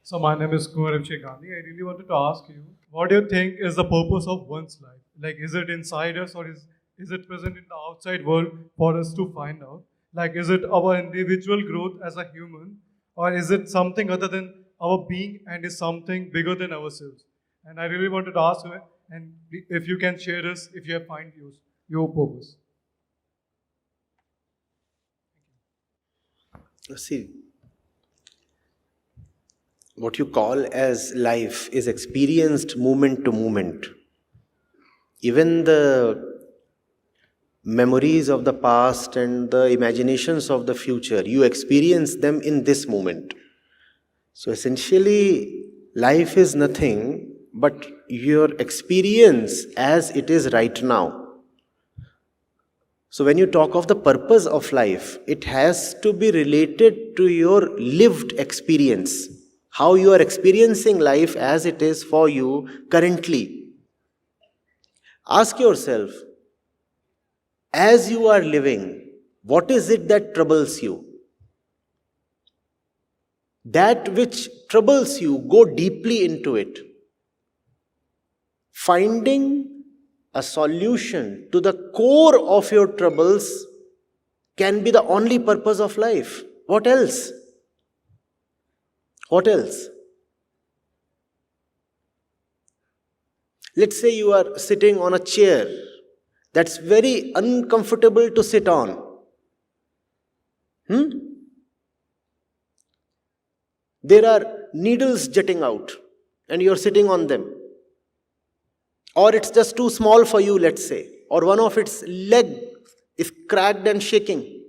So my name is Kumar Gandhi. I really wanted to ask you, what do you think is the purpose of one's life? Like, is it inside us or is it present in the outside world for us to find out? Like, is it our individual growth as a human or is it something other than our being and is something bigger than ourselves? And I really wanted to ask you, and if you can share us, if you have find your purpose. See, what you call as life is experienced moment to moment. Even the memories of the past and the imaginations of the future, you experience them in this moment. So essentially, life is nothing but your experience as it is right now. So when you talk of the purpose of life, it has to be related to your lived experience, how you are experiencing life as it is for you currently. Ask yourself, as you are living, what is it that troubles you? That which troubles you, go deeply into it. Finding a solution to the core of your troubles can be the only purpose of life. What else? What else? Let's say you are sitting on a chair that's very uncomfortable to sit on. There are needles jutting out and you're sitting on them. Or it's just too small for you, let's say. Or one of its legs is cracked and shaking.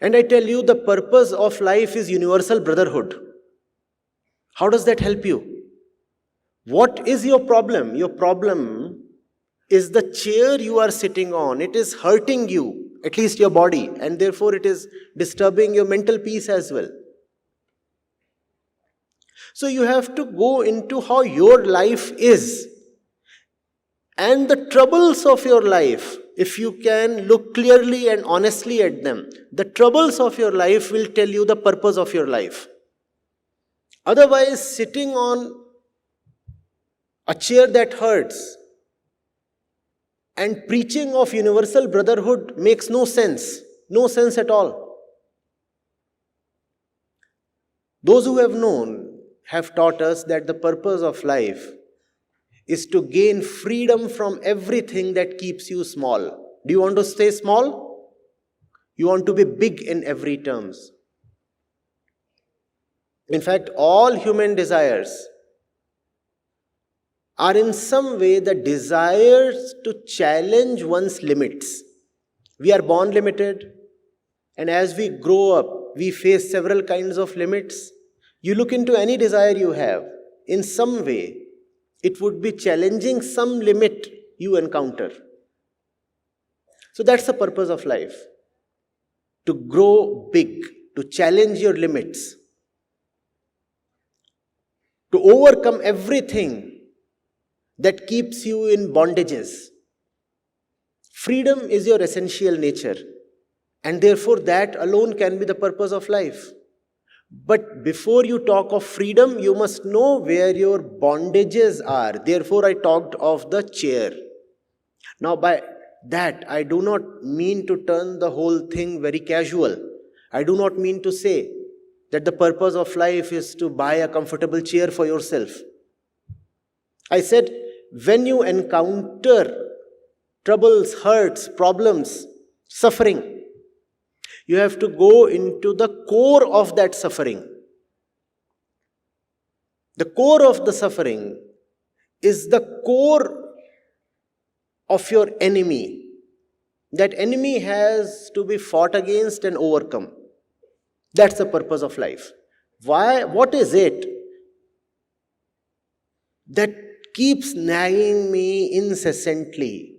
And I tell you, the purpose of life is universal brotherhood. How does that help you? What is your problem? Your problem is the chair you are sitting on. It is hurting you, at least your body, and therefore it is disturbing your mental peace as well. So you have to go into how your life is. And the troubles of your life, if you can look clearly and honestly at them, the troubles of your life will tell you the purpose of your life. Otherwise, sitting on a chair that hurts and preaching of universal brotherhood makes no sense. No sense at all. Those who have known have taught us that the purpose of life is to gain freedom from everything that keeps you small. Do you want to stay small? You want to be big in every terms. In fact, all human desires are in some way the desires to challenge one's limits. We are born limited, and as we grow up, we face several kinds of limits. You look into any desire you have, in some way, it would be challenging some limit you encounter. So that's the purpose of life. To grow big, to challenge your limits, to overcome everything that keeps you in bondages. Freedom is your essential nature, and therefore that alone can be the purpose of life. But before you talk of freedom, you must know where your bondages are. Therefore, I talked of the chair. Now, by that, I do not mean to turn the whole thing very casual. I do not mean to say that the purpose of life is to buy a comfortable chair for yourself. I said, when you encounter troubles, hurts, problems, suffering, you have to go into the core of that suffering. The core of the suffering is the core of your enemy. That enemy has to be fought against and overcome. That's the purpose of life. Why? What is it that keeps nagging me incessantly?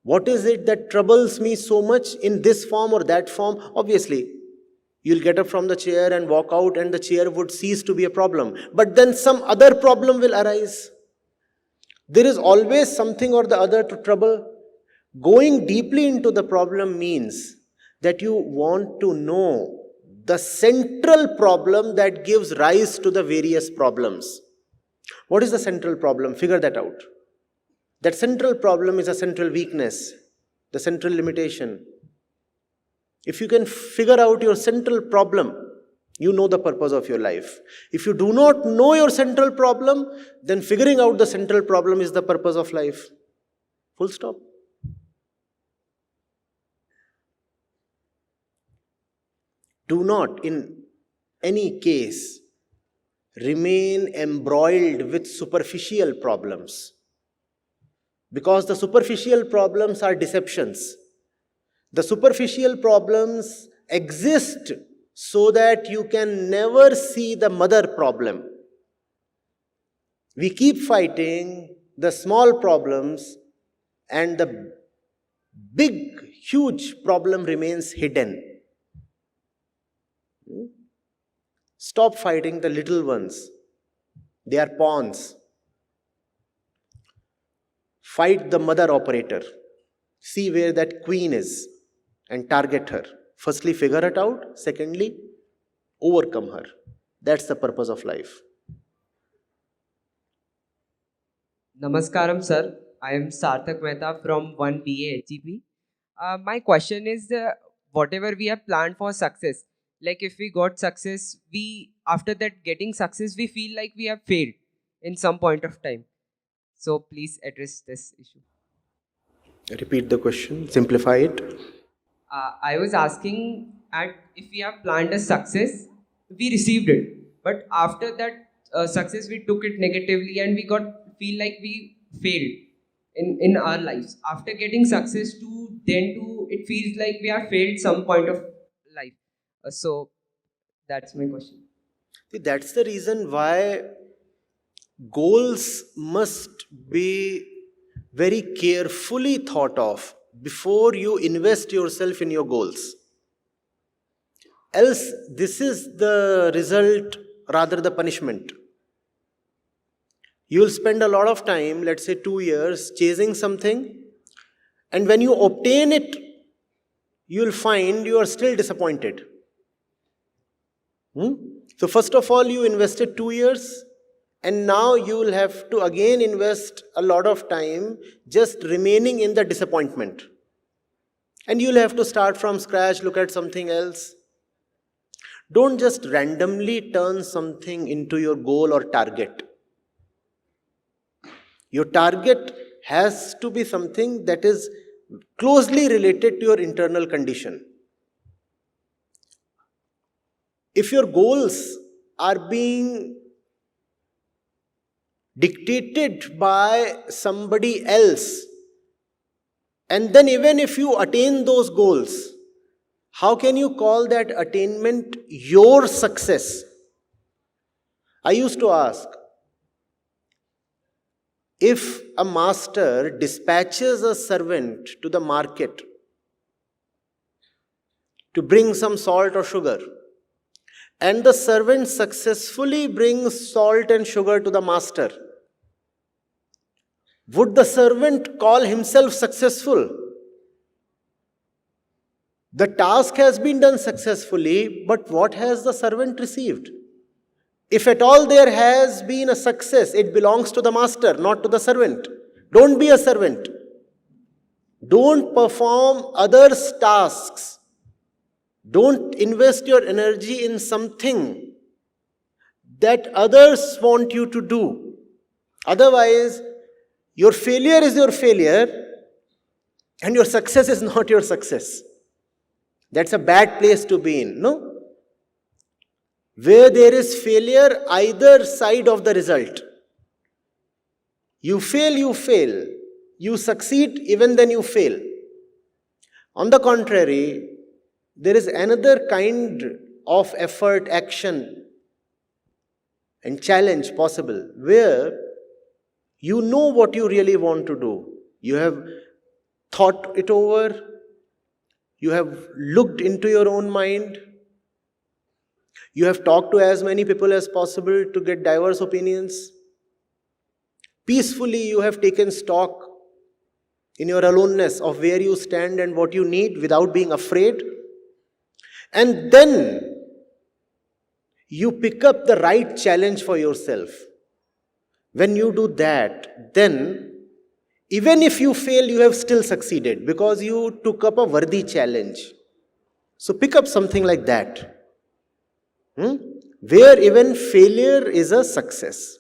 What is it that troubles me so much in this form or that form? Obviously, you'll get up from the chair and walk out and the chair would cease to be a problem. But then some other problem will arise. There is always something or the other to trouble. Going deeply into the problem means that you want to know the central problem that gives rise to the various problems. What is the central problem? Figure that out. That central problem is a central weakness, the central limitation. If you can figure out your central problem, you know the purpose of your life. If you do not know your central problem, then figuring out the central problem is the purpose of life. Full stop. Do not, in any case, remain embroiled with superficial problems. Because the superficial problems are deceptions. The superficial problems exist so that you can never see the mother problem. We keep fighting the small problems and the big, huge problem remains hidden. Stop fighting the little ones. They are pawns. Fight the mother operator. See where that queen is and target her. Firstly, figure it out. Secondly, overcome her. That's the purpose of life. Namaskaram, sir. I am Sarthak Mehta from 1BA HEP. My question is, whatever we have planned for success, like if we got success, after that getting success, we feel like we have failed in some point of time. So please address this issue. Repeat the question. Simplify it. I was asking if we have planned a success, we received it. But after that success, we took it negatively and we feel like we failed in our lives. After getting success it feels like we have failed some point of life. So that's my question. See, that's the reason why goals must be very carefully thought of before you invest yourself in your goals. Else, this is the result, rather the punishment. You will spend a lot of time, let's say 2 years, chasing something, and when you obtain it, you will find you are still disappointed. So first of all, you invested 2 years, and now you will have to again invest a lot of time just remaining in the disappointment. And you will have to start from scratch, look at something else. Don't just randomly turn something into your goal or target. Your target has to be something that is closely related to your internal condition. If your goals are being dictated by somebody else, and then even if you attain those goals, how can you call that attainment your success? I used to ask, if a master dispatches a servant to the market to bring some salt or sugar, and the servant successfully brings salt and sugar to the master, would the servant call himself successful? The task has been done successfully, but what has the servant received? If at all there has been a success, it belongs to the master, not to the servant. Don't be a servant. Don't perform others' tasks. Don't invest your energy in something that others want you to do. Otherwise, your failure is your failure and your success is not your success. That's a bad place to be in, no? Where there is failure, either side of the result. You fail, you fail. You succeed, even then you fail. On the contrary, there is another kind of effort, action, and challenge possible, where you know what you really want to do. You have thought it over. You have looked into your own mind. You have talked to as many people as possible to get diverse opinions. Peacefully, you have taken stock in your aloneness of where you stand and what you need without being afraid. And then You pick up the right challenge for yourself. When you do that, then even if you fail, you have still succeeded because you took up a worthy challenge. So pick up something like that, where even failure is a success.